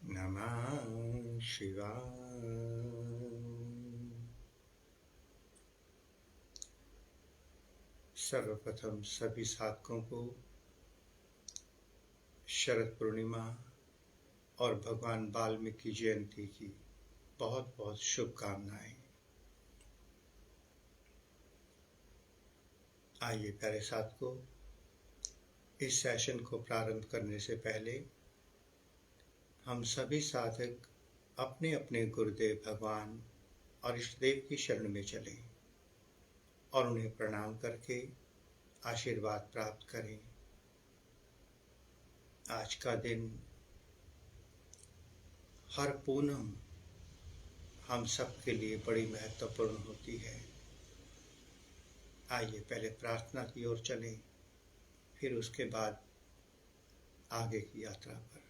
नमः शिवाय। सर्वप्रथम सभी साधकों को शरद पूर्णिमा और भगवान वाल्मीकि जयंती की बहुत बहुत शुभकामनाएं। आइए प्यारे साधकों, इस सेशन को प्रारंभ करने से पहले हम सभी साधक अपने अपने गुरुदेव भगवान और इष्टदेव की शरण में चलें और उन्हें प्रणाम करके आशीर्वाद प्राप्त करें। आज का दिन हर पूनम हम सब के लिए बड़ी महत्वपूर्ण होती है। आइए पहले प्रार्थना की ओर चलें, फिर उसके बाद आगे की यात्रा पर।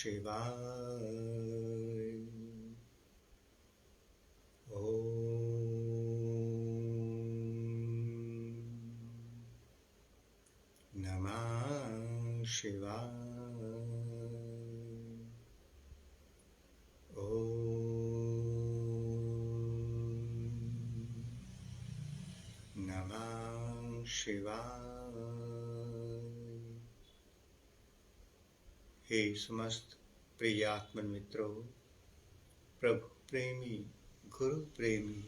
शिवाय। नमः शिवाय। नमः शिवाय। हे समस्त प्रिय आत्मन मित्रों, प्रभु प्रेमी, गुरु प्रेमी,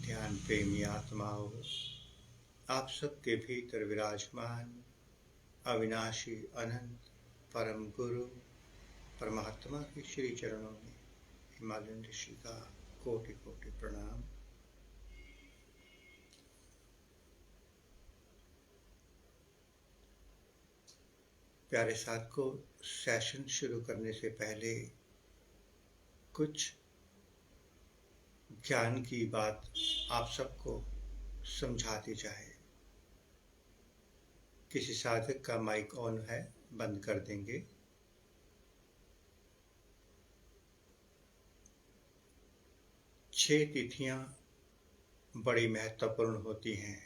ध्यान प्रेमी आत्माओं, आप सबके भीतर विराजमान अविनाशी अनंत परम गुरु परमात्मा के श्री चरणों में हिमालयन ऋषि का कोटि कोटि प्रणाम। प्यारे साथियों, सेशन शुरू करने से पहले कुछ ज्ञान की बात आप सबको समझा दी जाए। किसी साधक का माइक ऑन है, बंद कर देंगे। छह तिथियां बड़ी महत्वपूर्ण होती हैं।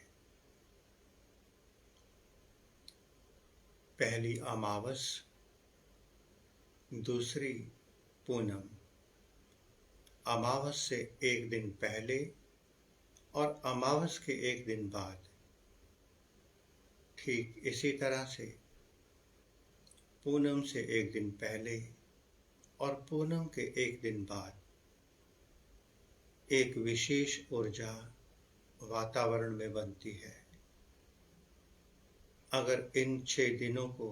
पहली अमावस, दूसरी पूनम। अमावस से एक दिन पहले और अमावस के एक दिन बाद। ठीक इसी तरह से पूनम से एक दिन पहले और पूनम के एक दिन बाद एक विशेष ऊर्जा वातावरण में बनती है। अगर इन 6 दिनों को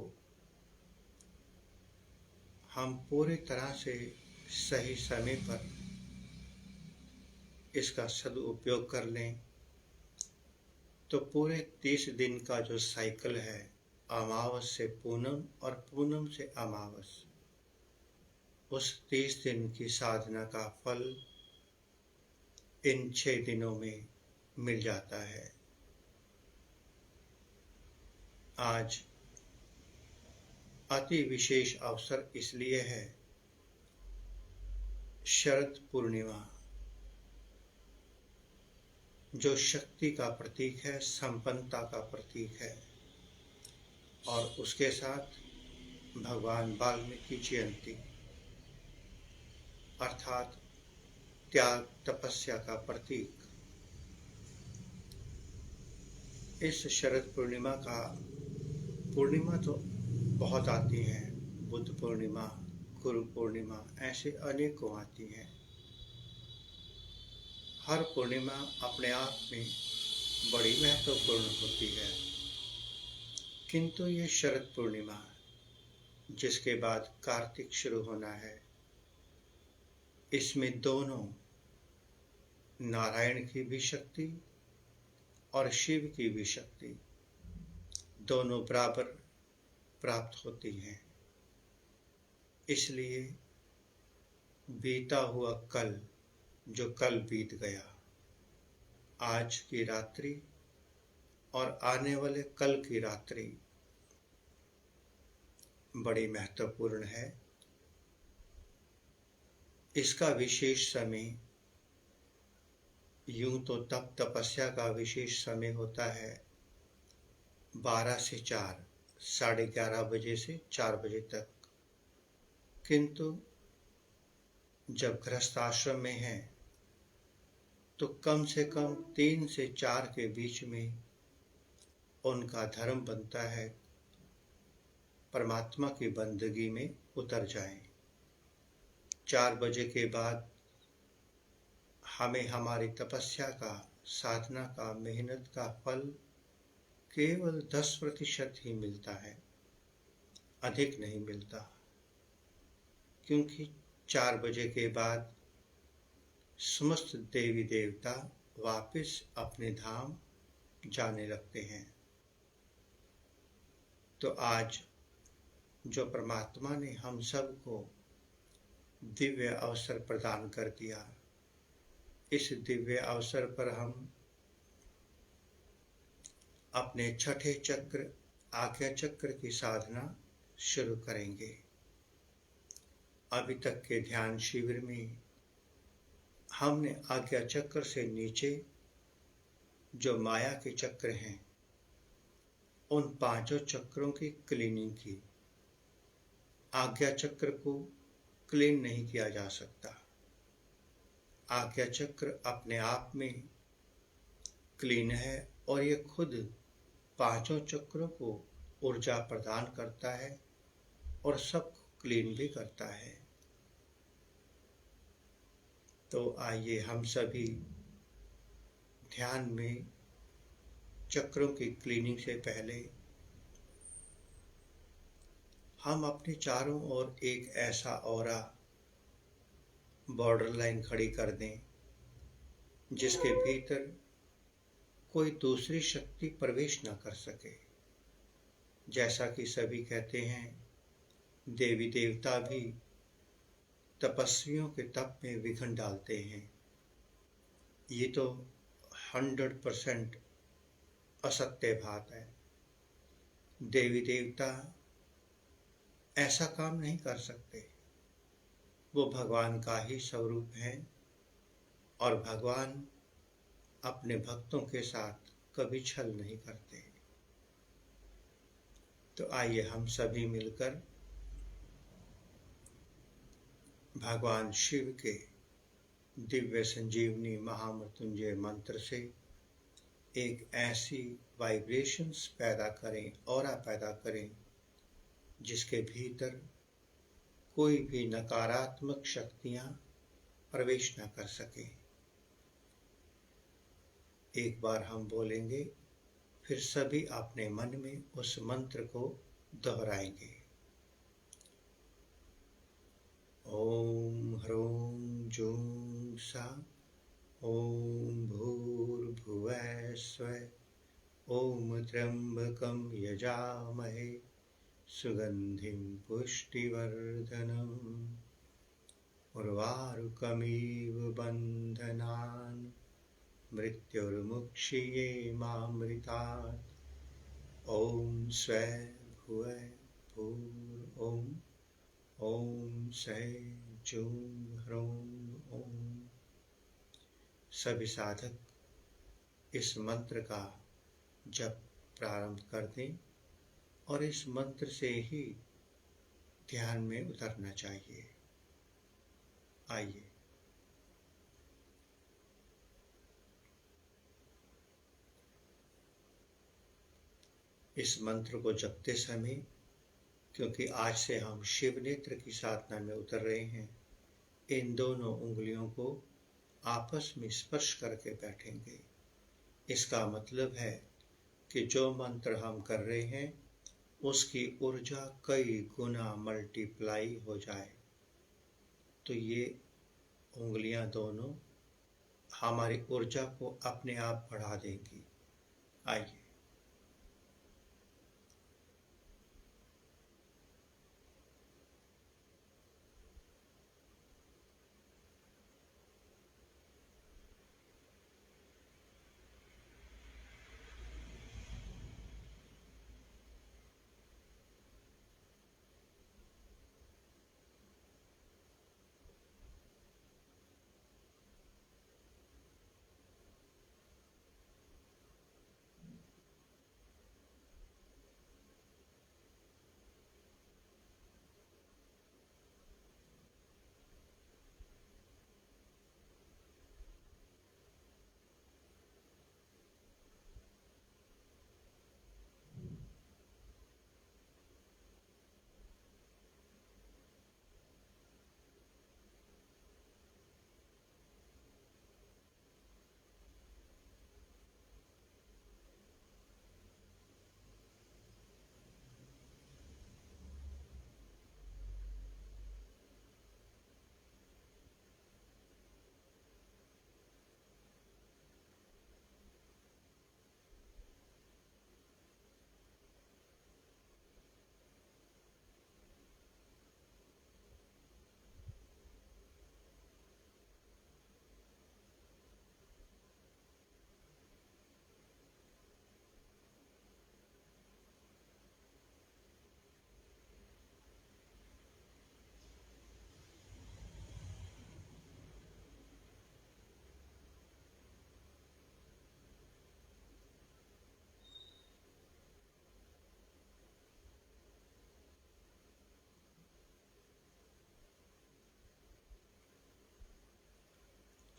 हम पूरी तरह से सही समय पर इसका सदुपयोग कर लें तो पूरे 30 दिन का जो साइकिल है, अमावस से पूनम और पूनम से अमावस, उस 30 दिन की साधना का फल इन 6 दिनों में मिल जाता है। आज अति विशेष अवसर इसलिए है, शरद पूर्णिमा जो शक्ति का प्रतीक है, संपन्नता का प्रतीक है, और उसके साथ भगवान वाल्मीकि जयंती अर्थात त्याग तपस्या का प्रतीक। इस शरद पूर्णिमा तो बहुत आती हैं, बुद्ध पूर्णिमा, गुरु पूर्णिमा, ऐसे अनेकों आती हैं। हर पूर्णिमा अपने आप में बड़ी महत्वपूर्ण होती है, किंतु ये शरद पूर्णिमा जिसके बाद कार्तिक शुरू होना है, इसमें दोनों नारायण की भी शक्ति और शिव की भी शक्ति दोनों बराबर प्राप्त होती हैं। इसलिए बीता हुआ कल, जो कल बीत गया, आज की रात्रि और आने वाले कल की रात्रि बड़ी महत्वपूर्ण है। इसका विशेष समय, यूं तो तप तपस्या का विशेष समय होता है 12 से 4, 11:30 बजे से 4 बजे तक, किंतु जब गृहस्थ आश्रम में है तो कम से कम 3 से 4 के बीच में उनका धर्म बनता है परमात्मा की बंदगी में उतर जाएं। 4 बजे के बाद हमें हमारी तपस्या का, साधना का, मेहनत का फल केवल 10% ही मिलता है, अधिक नहीं मिलता, क्योंकि 4 बजे के बाद समस्त देवी देवता वापस अपने धाम जाने लगते हैं। तो आज जो परमात्मा ने हम सबको दिव्य अवसर प्रदान कर दिया, इस दिव्य अवसर पर हम अपने छठे चक्र, आज्ञा चक्र की साधना शुरू करेंगे। अभी तक के ध्यान शिविर में हमने आज्ञा चक्र से नीचे जो माया के चक्र हैं, उन पांचों चक्रों की क्लीनिंग की। आज्ञा चक्र को क्लीन नहीं किया जा सकता। आज्ञा चक्र अपने आप में क्लीन है और ये खुद पांचों चक्रों को ऊर्जा प्रदान करता है और सबको क्लीन भी करता है। तो आइए हम सभी ध्यान में चक्रों की क्लीनिंग से पहले हम अपने चारों ओर एक ऐसा ऑरा बॉर्डर लाइन खड़ी कर दें जिसके भीतर कोई दूसरी शक्ति प्रवेश न कर सके। जैसा कि सभी कहते हैं, देवी देवता भी तपस्वियों के तप में विघ्न डालते हैं। ये तो 100% असत्य बात है। देवी देवता ऐसा काम नहीं कर सकते। वो भगवान का ही स्वरूप है और भगवान अपने भक्तों के साथ कभी छल नहीं करते। तो आइए हम सभी मिलकर भगवान शिव के दिव्य संजीवनी महामृत्युंजय मंत्र से एक ऐसी वाइब्रेशंस पैदा करें, ऑरा पैदा करें, जिसके भीतर कोई भी नकारात्मक शक्तियां प्रवेश न कर सके। एक बार हम बोलेंगे, फिर सभी अपने मन में उस मंत्र को दोहराएंगे। ओम ह्रौं जूं सा ओम भूर्भुवः स्वः ओम त्र्यंबकं यजामहे सुगंधिं पुष्टिवर्धनम् उर्वारुकमिव बन्धनान् मृत्युर्मुक्षयेमामृतात्। ओम स्वः भुवः भूर् ओम ओम सै जूं ह्रौं ओम। सभी साधक इस मंत्र का जप प्रारंभ कर दें और इस मंत्र से ही ध्यान में उतरना चाहिए। आइए इस मंत्र को जपते समय, क्योंकि आज से हम शिव नेत्र की साधना में उतर रहे हैं, इन दोनों उंगलियों को आपस में स्पर्श करके बैठेंगे। इसका मतलब है कि जो मंत्र हम कर रहे हैं उसकी ऊर्जा कई गुना मल्टीप्लाई हो जाए। तो ये उंगलियां दोनों हमारी ऊर्जा को अपने आप बढ़ा देंगी। आइए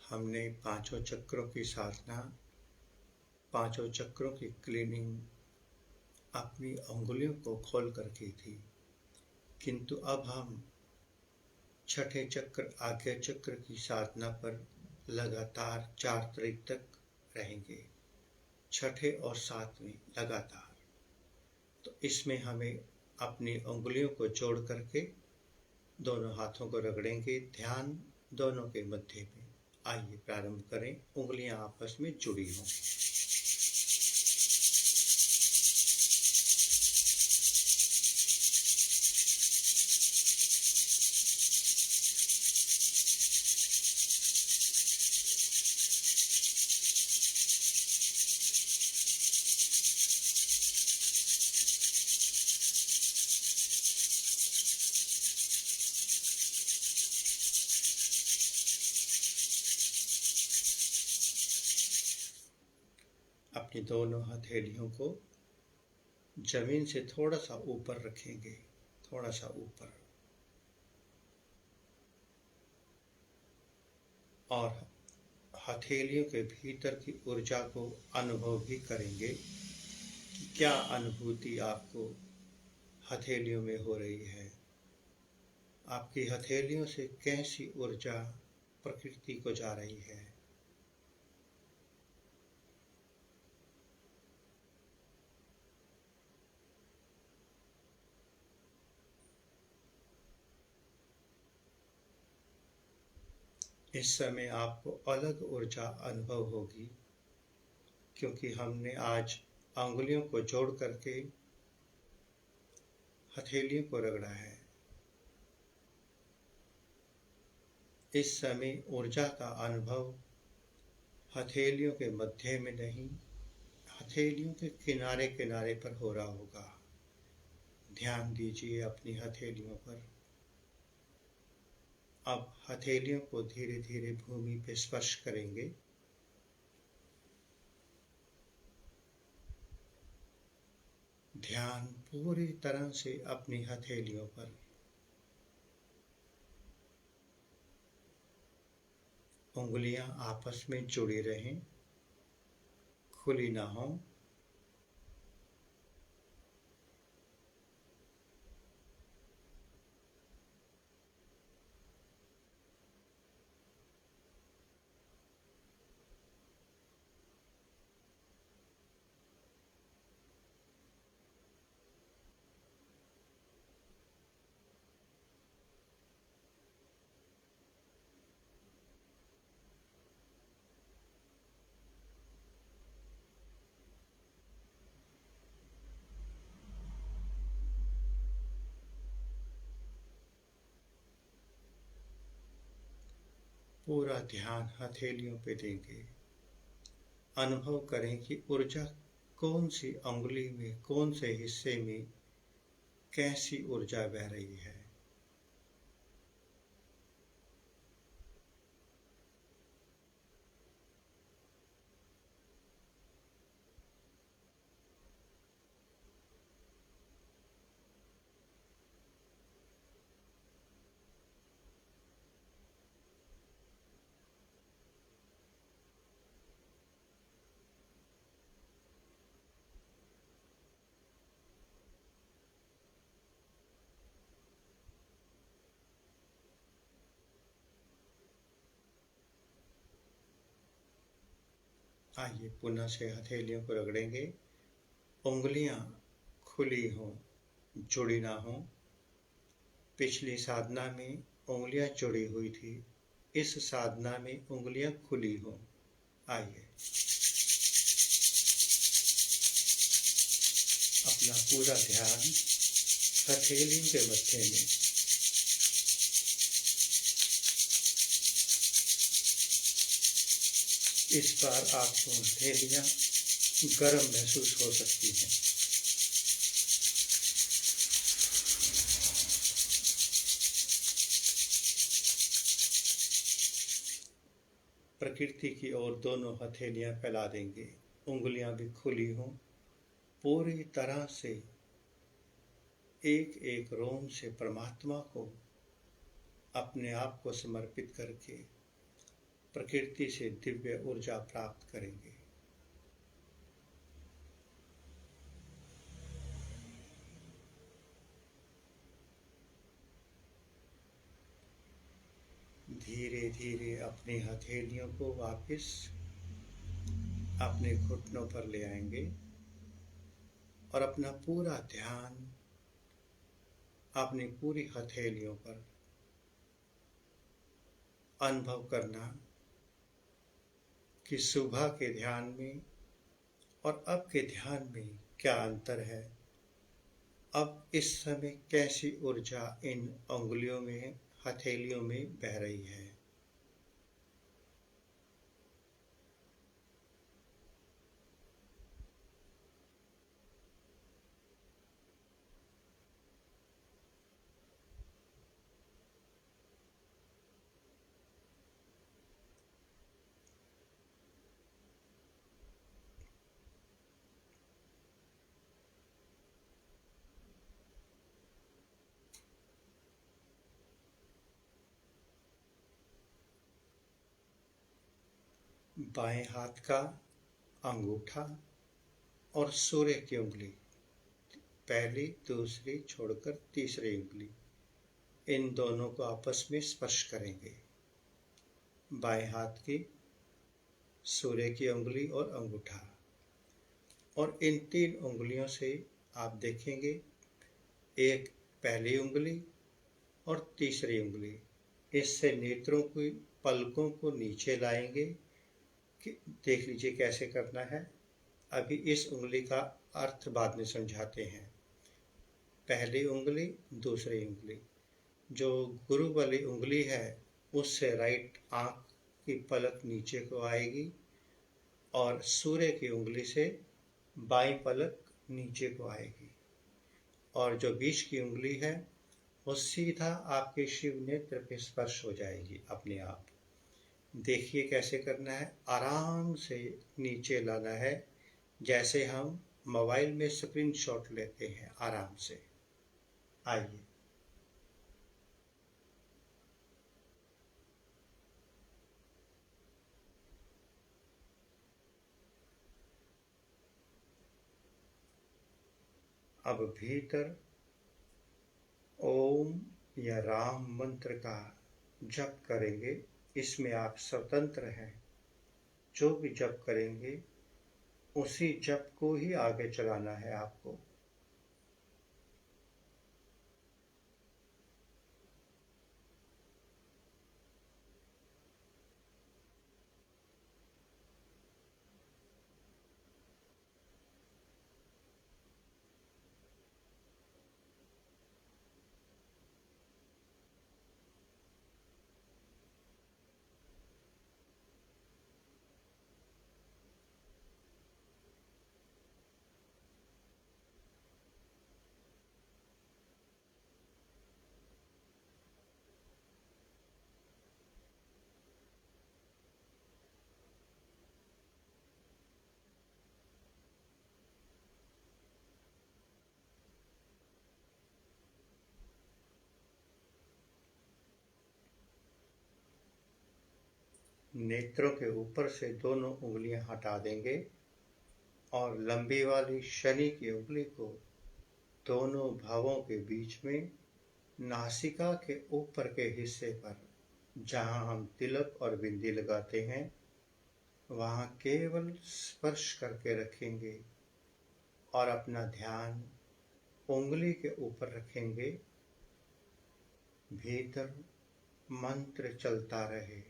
हमने पांचों चक्रों की साधना, पांचों चक्रों की क्लीनिंग अपनी अंगुलियों को खोल कर की थी, किंतु अब हम छठे चक्र आज्ञा चक्र की साधना पर लगातार 4 तारीख तक रहेंगे, छठे और सातवें लगातार। तो इसमें हमें अपनी उंगलियों को जोड़ करके दोनों हाथों को रगड़ेंगे, ध्यान दोनों के मध्य में। आइए प्रारंभ करें। उंगलियां आपस में जुड़ी हों। अपनी दोनों हथेलियों को जमीन से थोड़ा सा ऊपर रखेंगे, थोड़ा सा ऊपर, और हथेलियों के भीतर की ऊर्जा को अनुभव भी करेंगे कि क्या अनुभूति आपको हथेलियों में हो रही है। आपकी हथेलियों से कैसी ऊर्जा प्रकृति को जा रही है। इस समय आपको अलग ऊर्जा अनुभव होगी, क्योंकि हमने आज अंगुलियों को जोड़ करके हथेलियों को रगड़ा है। इस समय ऊर्जा का अनुभव हथेलियों के मध्य में नहीं, हथेलियों के किनारे किनारे पर हो रहा होगा। ध्यान दीजिए अपनी हथेलियों पर। अब हथेलियों को धीरे धीरे भूमि पे स्पर्श करेंगे। ध्यान पूरी तरह से अपनी हथेलियों पर। उंगलियां आपस में जुड़ी रहें, खुली ना हो। पूरा ध्यान हथेलियों पे देंगे। अनुभव करें कि ऊर्जा कौन सी अंगुली में, कौन से हिस्से में कैसी ऊर्जा बह रही है। आइए पुनः से हथेलियों को रगड़ेंगे। उंगलियां खुली हों, जुड़ी ना हो। पिछली साधना में उंगलियां जुड़ी हुई थी, इस साधना में उंगलियां खुली हों। आइए अपना पूरा ध्यान हथेलियों के मध्य में। इस बार आपको हथेलियां गर्म महसूस हो सकती हैं। प्रकृति की ओर दोनों हथेलियां फैला देंगे। उंगलियां भी खुली हों, पूरी तरह से एक एक रोम से परमात्मा को अपने आप को समर्पित करके प्रकृति से दिव्य ऊर्जा प्राप्त करेंगे। धीरे धीरे अपनी हथेलियों को वापस अपने घुटनों पर ले आएंगे और अपना पूरा ध्यान अपनी पूरी हथेलियों पर अनुभव करना कि सुबह के ध्यान में और अब के ध्यान में क्या अंतर है। अब इस समय कैसी ऊर्जा इन उंगलियों में, हथेलियों में बह रही है। बाएं हाथ का अंगूठा और सूर्य की उंगली, पहली दूसरी छोड़कर तीसरी उंगली, इन दोनों को आपस में स्पर्श करेंगे। बाएं हाथ की, सूर्य की उंगली और अंगूठा, और इन 3 उंगलियों से आप देखेंगे एक पहली उंगली और तीसरी उंगली, इससे नेत्रों की पलकों को नीचे लाएंगे। कि देख लीजिए कैसे करना है। अभी इस उंगली का अर्थ बाद में समझाते हैं। पहली उंगली, दूसरी उंगली, जो गुरु वाली उंगली है उससे राइट आंख की पलक नीचे को आएगी और सूर्य की उंगली से बाईं पलक नीचे को आएगी, और जो बीच की उंगली है वो सीधा आपके शिव नेत्र पे स्पर्श हो जाएगी अपने आप। देखिए कैसे करना है। आराम से नीचे लाना है, जैसे हम मोबाइल में स्क्रीनशॉट लेते हैं, आराम से। आइए। अब भीतर ओम या राम मंत्र का जप करेंगे। इसमें आप स्वतंत्र हैं, जो भी जप करेंगे उसी जप को ही आगे चलाना है आपको। नेत्रों के ऊपर से दोनों उंगलियां हटा देंगे और लंबी वाली शनि की उंगली को दोनों भावों के बीच में नासिका के ऊपर के हिस्से पर, जहां हम तिलक और बिंदी लगाते हैं, वहां केवल स्पर्श करके रखेंगे और अपना ध्यान उंगली के ऊपर रखेंगे। भीतर मंत्र चलता रहे।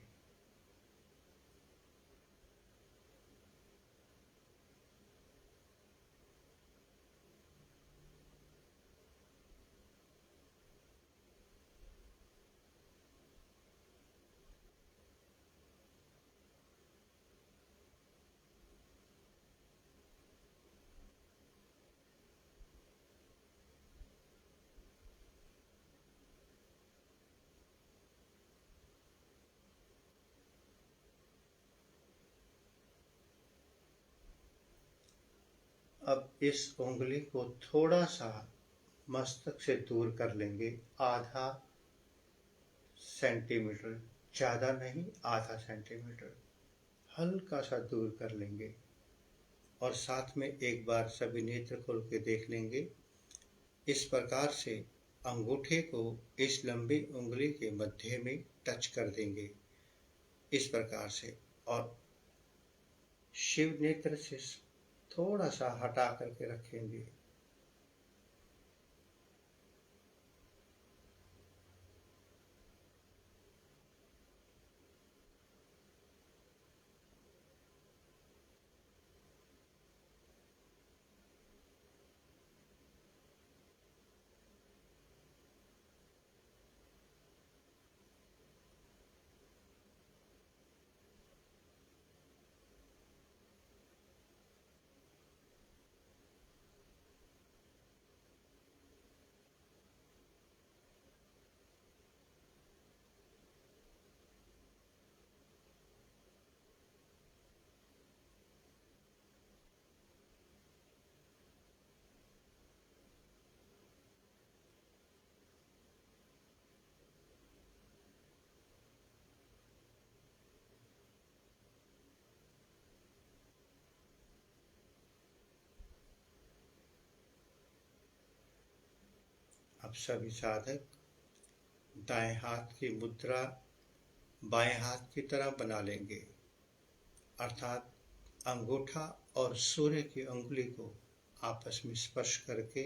अब इस उंगली को थोड़ा सा मस्तक से दूर कर लेंगे, आधा सेंटीमीटर, ज़्यादा नहीं, आधा सेंटीमीटर हल्का सा दूर कर लेंगे और साथ में एक बार सभी नेत्र खोल के देख लेंगे। इस प्रकार से अंगूठे को इस लंबी उंगली के मध्य में टच कर देंगे, इस प्रकार से, और शिव नेत्र से थोड़ा सा हटा करके रखेंगे। अब सभी साधक दाएं हाथ की मुद्रा बाएं हाथ की तरह बना लेंगे, अर्थात अंगूठा और सूर्य की उंगली को आपस में स्पर्श करके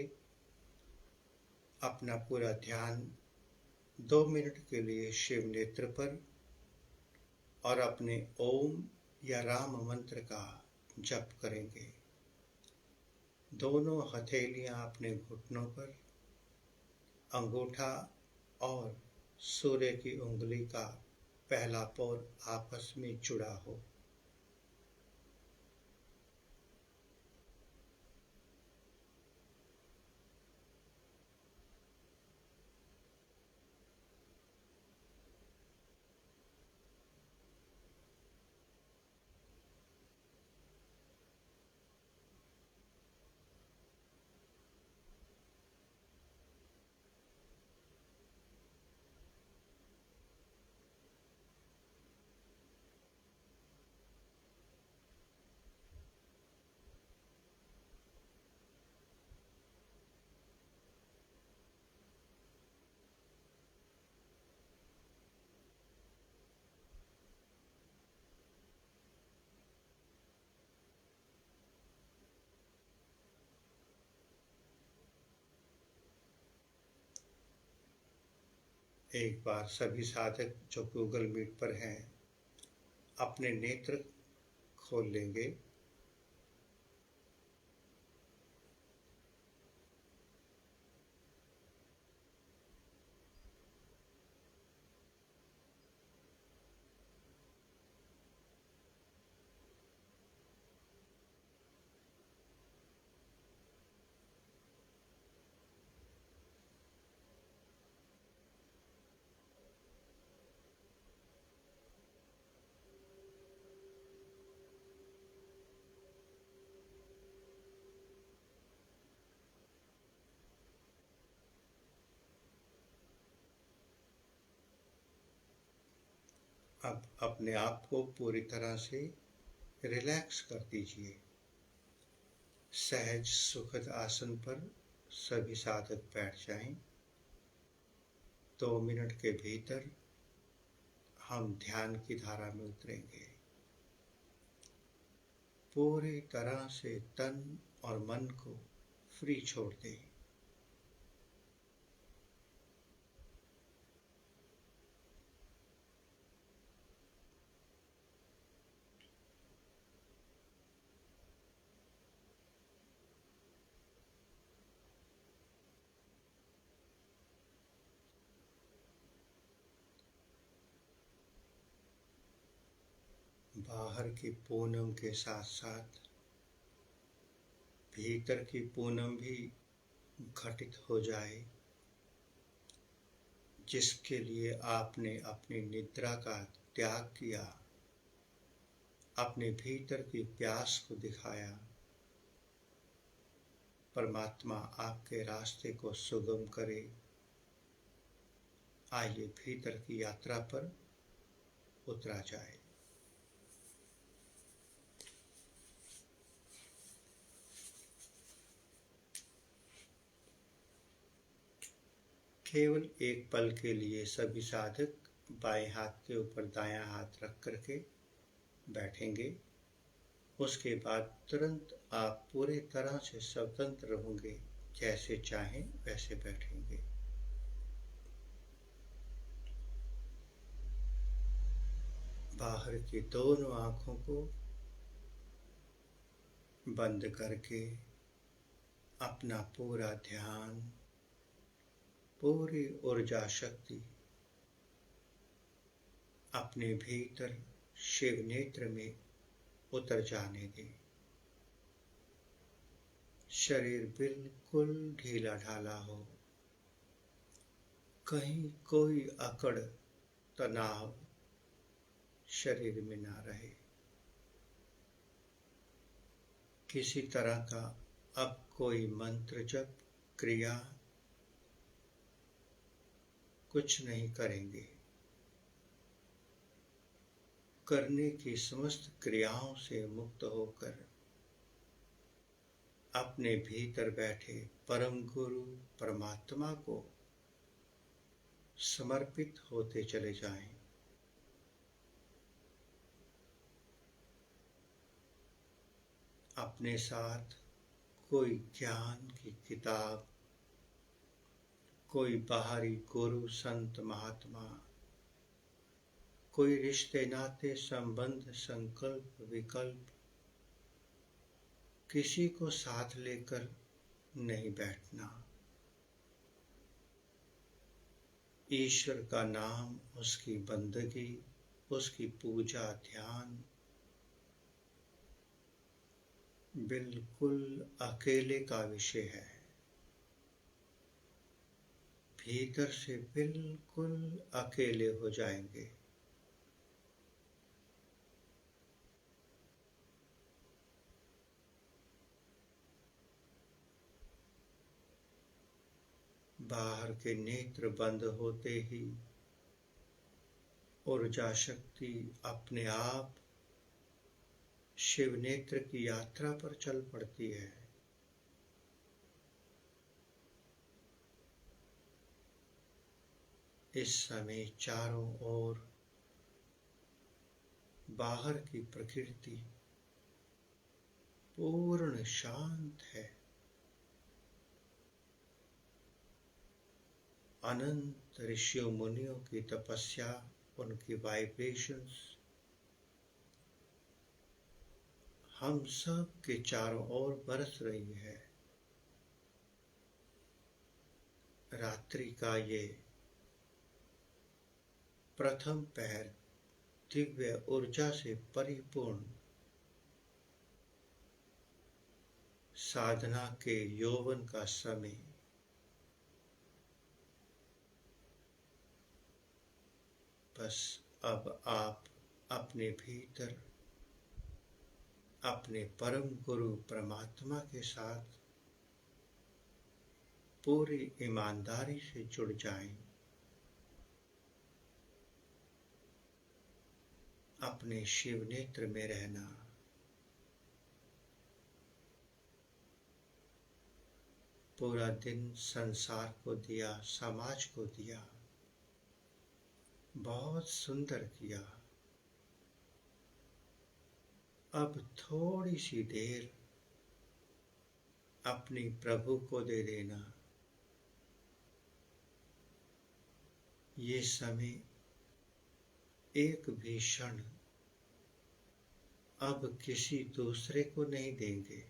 अपना पूरा ध्यान 2 मिनट के लिए शिव नेत्र पर और अपने ओम या राम मंत्र का जप करेंगे। दोनों हथेलियां अपने घुटनों पर, अंगूठा और सूर्य की उंगली का पहला पोर आपस में जुड़ा हो। एक बार सभी साधक जो गूगल मीट पर हैं अपने नेत्र खोल लेंगे। अब अपने आप को पूरी तरह से रिलैक्स कर दीजिए। सहज सुखद आसन पर सभी साधक बैठ जाएं। 2 मिनट के भीतर हम ध्यान की धारा में उतरेंगे। पूरी तरह से तन और मन को फ्री छोड़ दें। बाहर की पूनम के साथ साथ भीतर की पूनम भी घटित हो जाए, जिसके लिए आपने अपनी निद्रा का त्याग किया, अपने भीतर की प्यास को दिखाया। परमात्मा आपके रास्ते को सुगम करे। आइए भीतर की यात्रा पर उतरा जाए। केवल एक पल के लिए सभी साधक बाएं हाथ के ऊपर दायां हाथ रख करके बैठेंगे। उसके बाद तुरंत आप पूरी तरह से स्वतंत्र होंगे, जैसे चाहें वैसे बैठेंगे। बाहर की दोनों आंखों को बंद करके अपना पूरा ध्यान, पूरी ऊर्जा शक्ति अपने भीतर शिव नेत्र में उतर जाने दें। शरीर बिल्कुल ढीला ढाला हो, कहीं कोई अकड़ तनाव शरीर में ना रहे। किसी तरह का अब कोई मंत्र जप क्रिया कुछ नहीं करेंगे। करने की समस्त क्रियाओं से मुक्त होकर अपने भीतर बैठे परम गुरु परमात्मा को समर्पित होते चले जाएं। अपने साथ कोई ज्ञान की किताब, कोई बाहरी गुरु संत महात्मा, कोई रिश्ते नाते संबंध संकल्प विकल्प किसी को साथ लेकर नहीं बैठना। ईश्वर का नाम, उसकी बंदगी, उसकी पूजा ध्यान बिल्कुल अकेले का विषय है। भीतर से बिल्कुल अकेले हो जाएंगे। बाहर के नेत्र बंद होते ही ऊर्जा शक्ति अपने आप शिव नेत्र की यात्रा पर चल पड़ती है। इस समय चारों ओर बाहर की प्रकृति पूर्ण शांत है। अनंत ऋषियों मुनियों की तपस्या, उनकी वाइब्रेशंस हम सब के चारों ओर बरस रही है। रात्रि का ये प्रथम पहर दिव्य ऊर्जा से परिपूर्ण साधना के यौवन का समय बस अब आप अपने भीतर अपने परम गुरु परमात्मा के साथ पूरी ईमानदारी से जुड़ जाएं। अपने शिव नेत्र में रहना। पूरा दिन संसार को दिया, समाज को दिया, बहुत सुंदर किया। अब थोड़ी सी देर अपनी प्रभु को दे देना। ये समय एक भी क्षण अब किसी दूसरे को नहीं देंगे।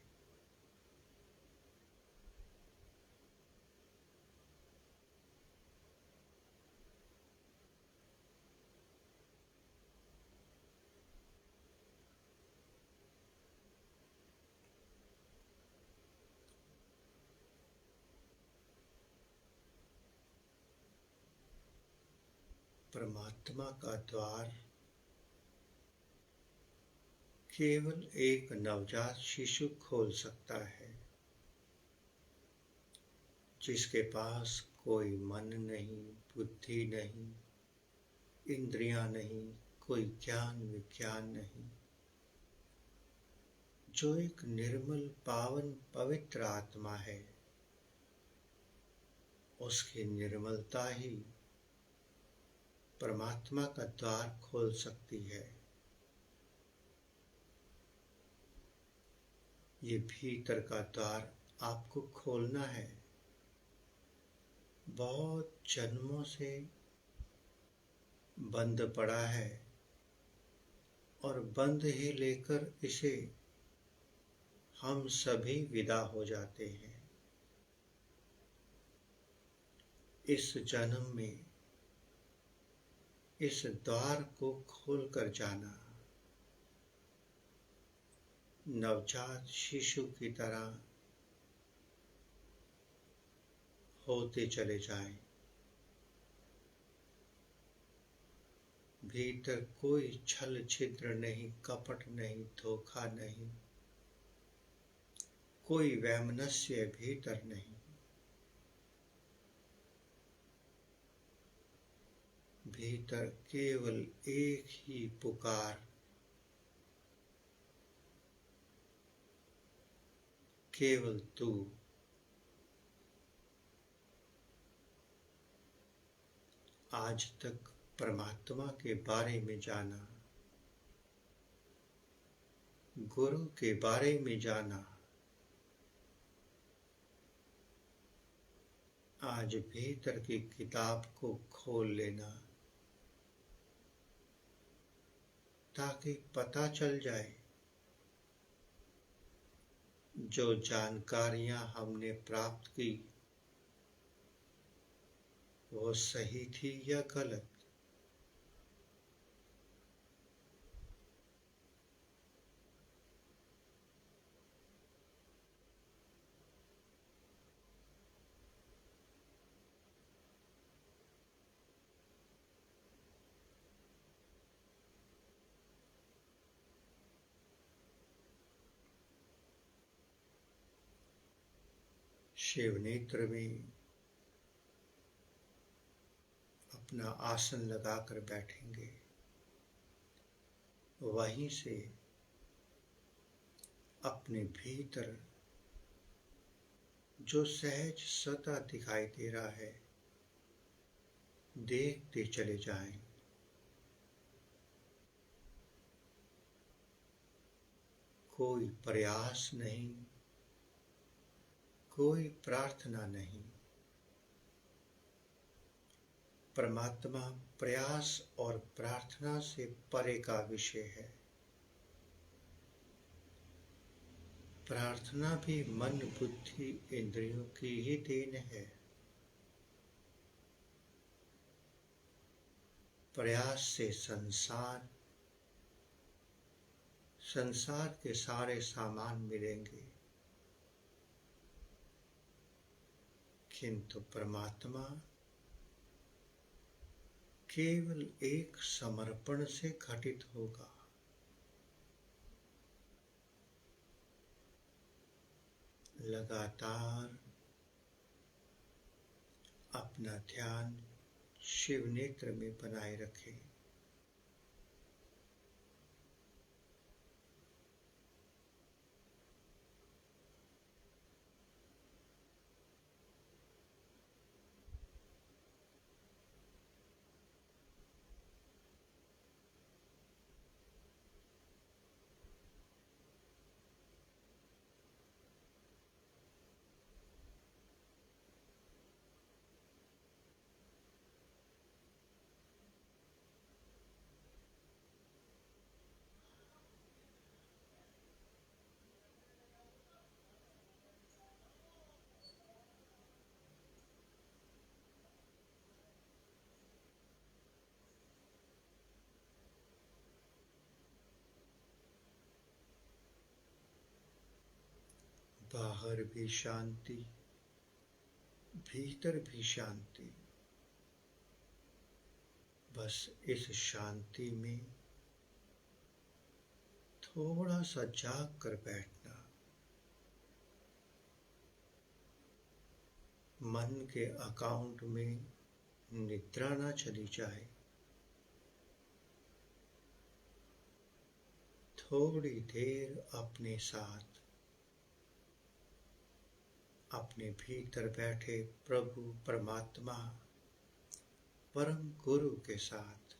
परमात्मा का द्वार केवल एक नवजात शिशु खोल सकता है, जिसके पास कोई मन नहीं, बुद्धि नहीं, इंद्रियां नहीं, कोई ज्ञान विज्ञान नहीं, जो एक निर्मल पावन पवित्र आत्मा है, उसकी निर्मलता ही परमात्मा का द्वार खोल सकती है। ये भीतर का द्वार आपको खोलना है। बहुत जन्मों से बंद पड़ा है और बंद ही लेकर इसे हम सभी विदा हो जाते हैं। इस जन्म में इस द्वार को खोल कर जाना, नवजात शिशु की तरह होते चले जाएं। भीतर कोई छल छिद्र नहीं, कपट नहीं, धोखा नहीं, कोई वैमनस्य भीतर नहीं। भीतर केवल एक ही पुकार, केवल तू। आज तक परमात्मा के बारे में जाना, गुरु के बारे में जाना, आज भीतर की किताब को खोल लेना, ताकि पता चल जाए जो जानकारियां हमने प्राप्त की वो सही थी या गलत। शिव नेत्र में अपना आसन लगाकर बैठेंगे। वहीं से अपने भीतर जो सहज सता दिखाई दे रहा है, देखते चले जाएं। कोई प्रयास नहीं, कोई प्रार्थना नहीं। परमात्मा प्रयास और प्रार्थना से परे का विषय है। प्रार्थना भी मन बुद्धि इंद्रियों की ही देन है। प्रयास से संसार के सारे सामान मिलेंगे, किंतु परमात्मा केवल एक समर्पण से घटित होगा। लगातार अपना ध्यान शिव नेत्र में बनाए रखें। बाहर भी शांति, भीतर भी शांति। बस इस शांति में थोड़ा सा जाग कर बैठना। मन के अकाउंट में निद्रा ना चली जाए। थोड़ी देर अपने साथ, अपने भीतर बैठे प्रभु परमात्मा परम गुरु के साथ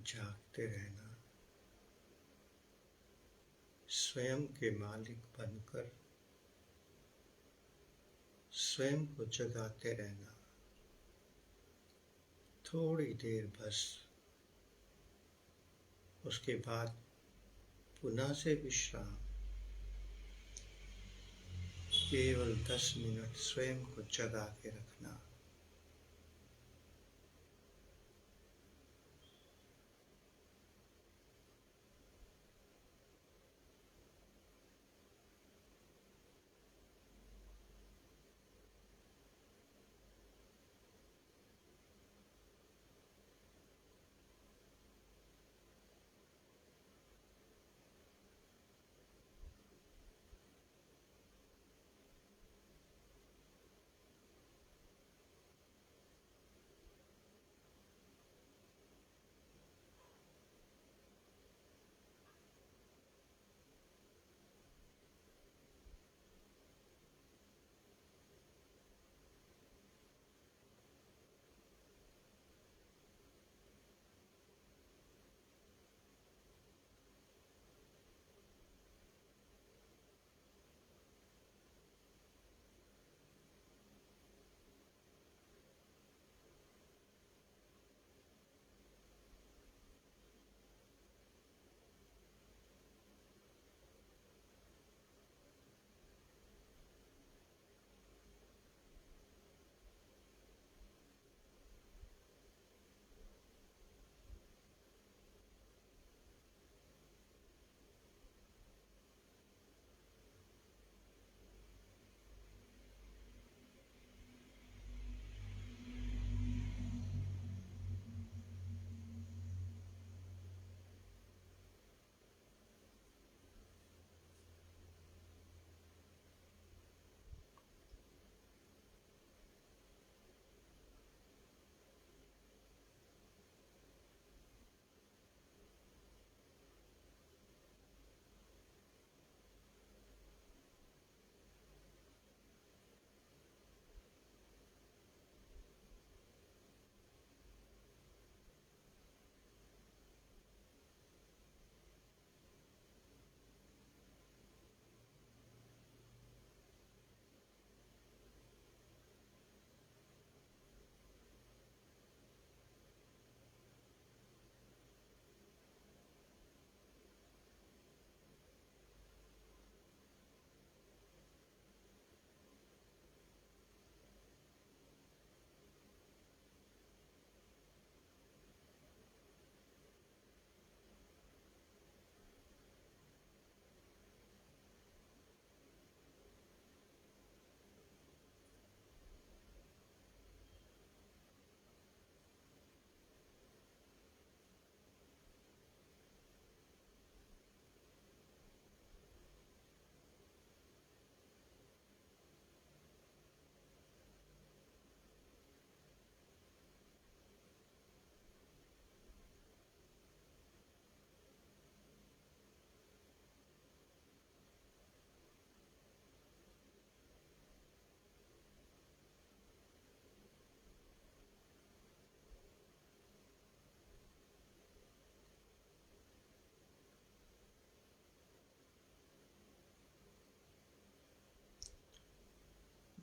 जागते रहना, स्वयं के मालिक बनकर स्वयं को जगाते रहना। थोड़ी देर बस, उसके बाद पुनः से विश्राम। केवल 10 मिनट स्वयं को जगा के रखना।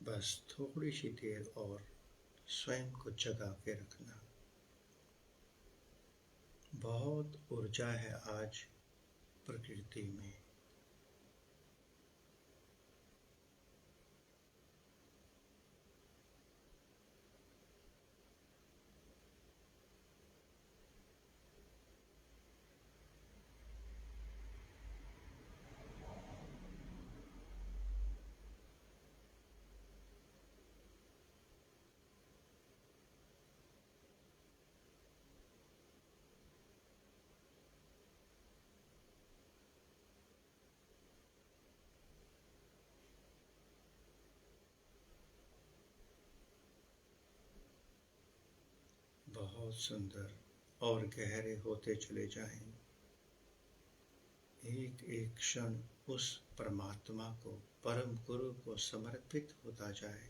बस थोड़ी सी देर और स्वयं को जगा के रखना। बहुत ऊर्जा है आज प्रकृति में। बहुत सुंदर और गहरे होते चले जाएं। एक एक क्षण उस परमात्मा को, परम गुरु को समर्पित होता जाए।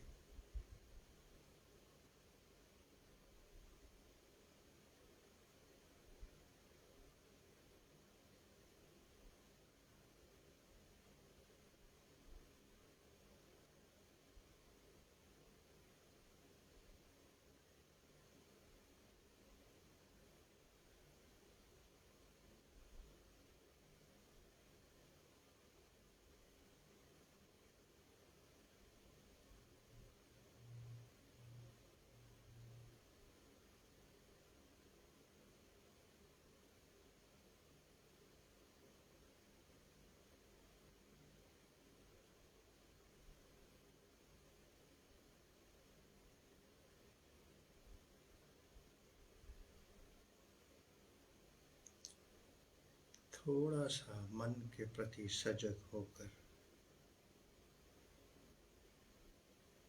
थोड़ा सा मन के प्रति सजग होकर,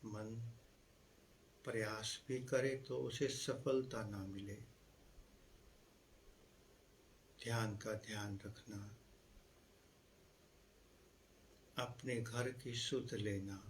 मन प्रयास भी करे तो उसे सफलता ना मिले, ध्यान का ध्यान रखना, अपने घर की सुध लेना।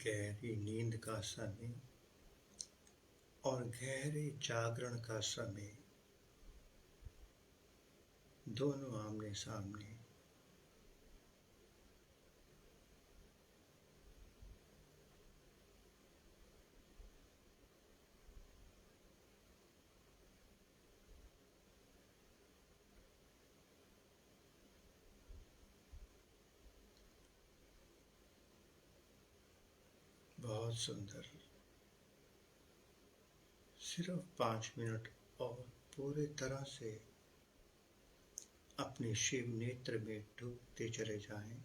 गहरी नींद का समय और गहरे जागरण का समय दोनों आमने सामने। बहुत सुंदर। सिर्फ 5 मिनट और पूरे तरह से अपने शिव नेत्र में डूबते चले जाएं।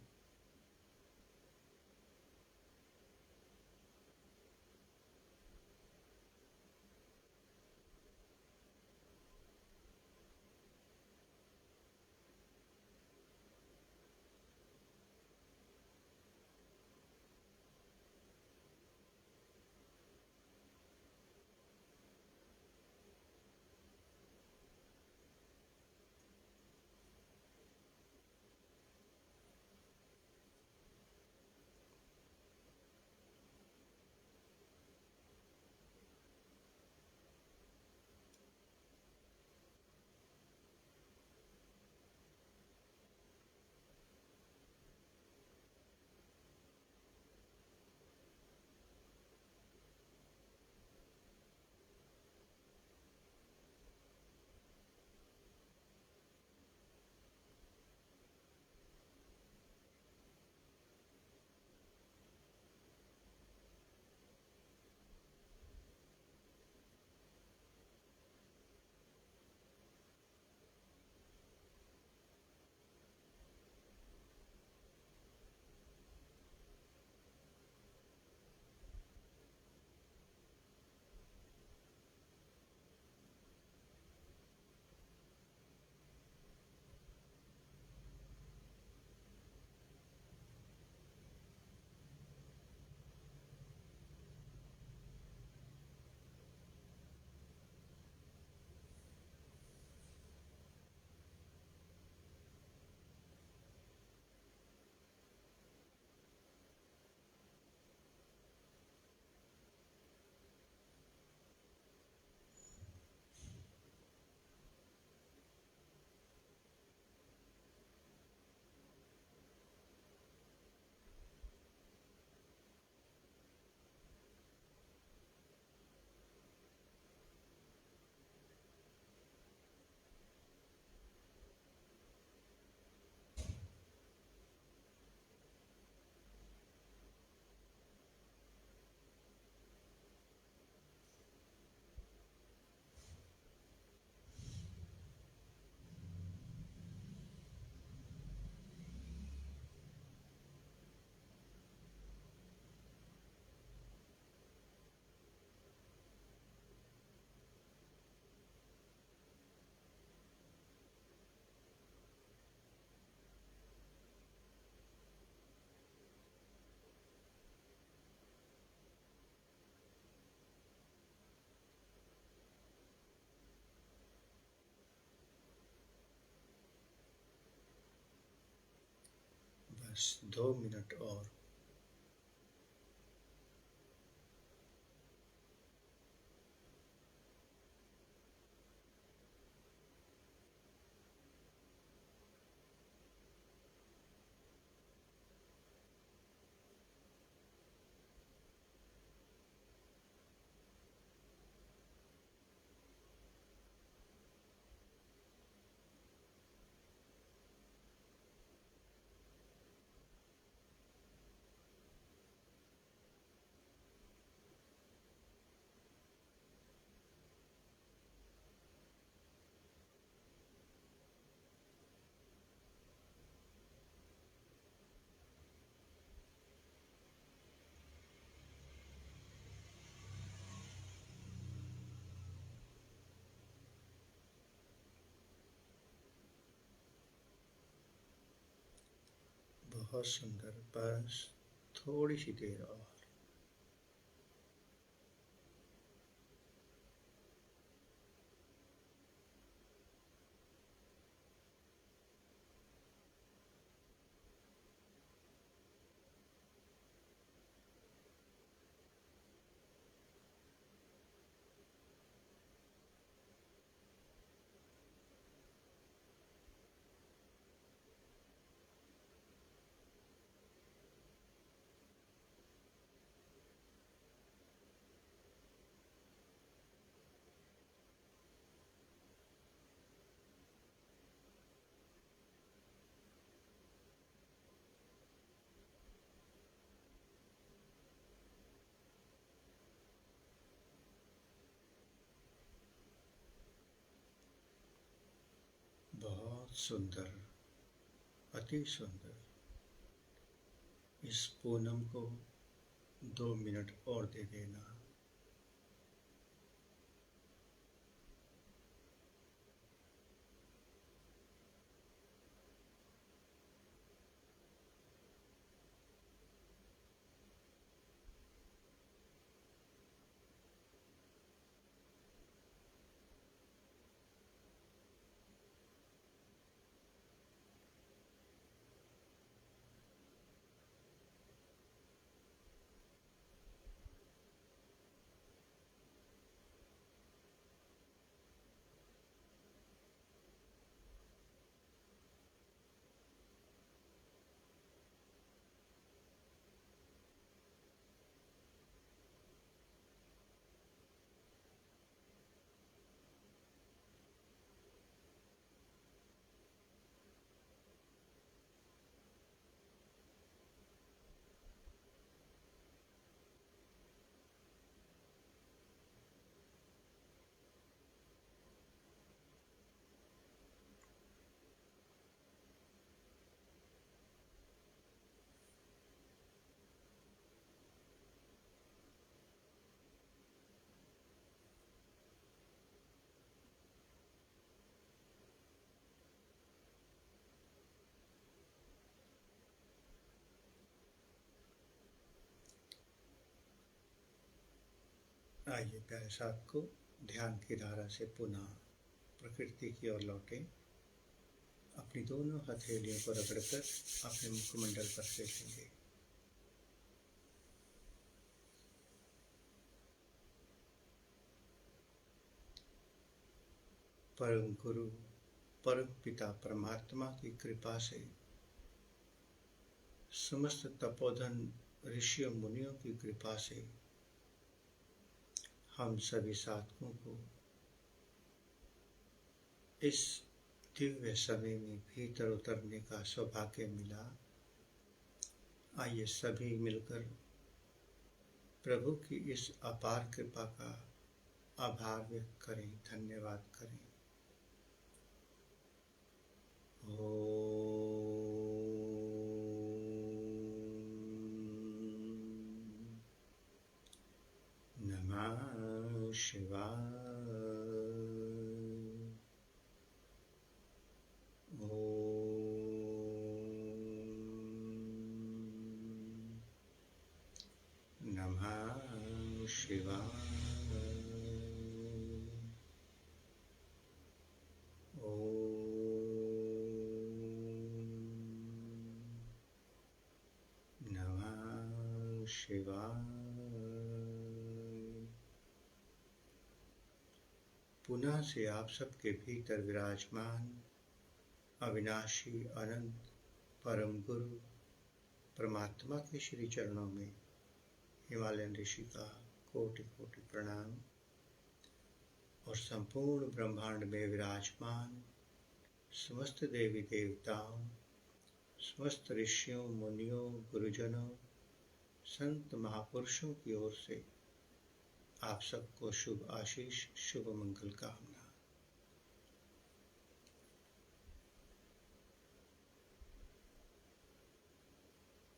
बस 2 मिनट और। बहुत सुंदर, बस थोड़ी सी देर और। बहुत सुंदर, अति सुंदर। इस पूनम को 2 मिनट और दे देना। आइए प्यारे साथ को ध्यान की धारा से पुनः प्रकृति की ओर लौटें। अपनी दोनों हथेलियों को रगड़कर अपने मुखमंडल पर फेंकेंगे। परम गुरु, परम पिता परमात्मा की कृपा से, समस्त तपोधन ऋषियों मुनियों की कृपा से हम सभी साधकों को इस दिव्य समय में भीतर उतरने का सौभाग्य मिला। आइए सभी मिलकर प्रभु की इस अपार कृपा का आभार व्यक्त करें, धन्यवाद करें। नमः शिवाय। नमः शिवाय। पुनः से आप सबके भीतर विराजमान अविनाशी अनंत परम गुरु परमात्मा के श्री चरणों में हिमालयन ऋषि का कोटि कोटि प्रणाम और संपूर्ण ब्रह्मांड में विराजमान समस्त देवी देवताओं, समस्त ऋषियों, मुनियों, गुरुजनों, संत महापुरुषों की ओर से आप सबको शुभ आशीष, शुभ मंगल कामना।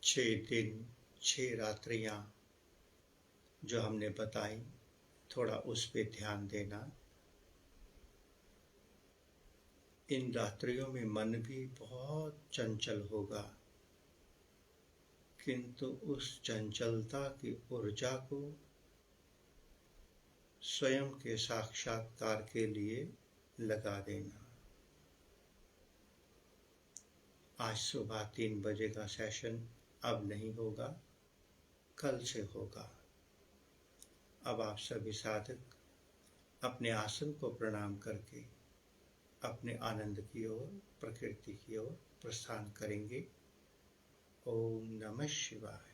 6 दिन 6 रात्रियां जो हमने बताई, थोड़ा उस पे ध्यान देना। इन रात्रियों में मन भी बहुत चंचल होगा, किंतु उस चंचलता की ऊर्जा को स्वयं के साक्षात्कार के लिए लगा देना। आज सुबह 3 बजे का सेशन अब नहीं होगा, कल से होगा। अब आप सभी साधक अपने आसन को प्रणाम करके अपने आनंद की ओर, प्रकृति की ओर प्रस्थान करेंगे। ओम नमः शिवाय।